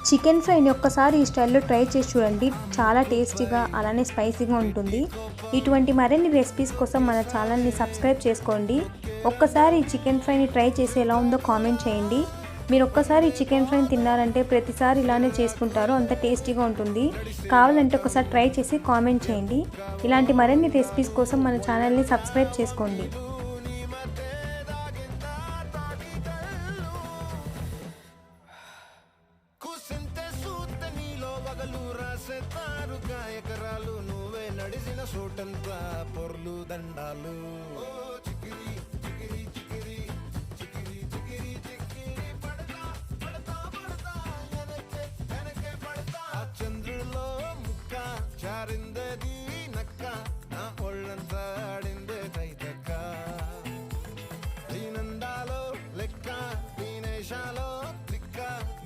Chicken ఫ్రైని ఒక్కసారి ఈ స్టైల్లో ట్రై చేసి చూడండి. చాలా టేస్టీగా అలానే స్పైసీగా ఉంటుంది. ఇటువంటి మరిన్ని రెసిపీస్ కోసం మన ఛానల్ని సబ్స్క్రైబ్ చేసుకోండి. ఒక్కసారి ఈ చికెన్ ఫ్రైని ట్రై చేసి ఎలా ఉందో కామెంట్ చేయండి. మీరు ఒక్కసారి చికెన్ ఫ్రైని తిన్నారంటే ప్రతిసారి ఇలానే చేసుకుంటారు, అంత టేస్టీగా ఉంటుంది. కావాలంటే ఒకసారి ట్రై చేసి కామెంట్ చేయండి. ఇలాంటి మరిన్ని రెసిపీస్ కోసం మన ఛానల్ని సబ్స్క్రైబ్ చేసుకోండి. నడిసిన సోటంతా పొర్లు దండాలు చంద్రులో ముక్క చారిందది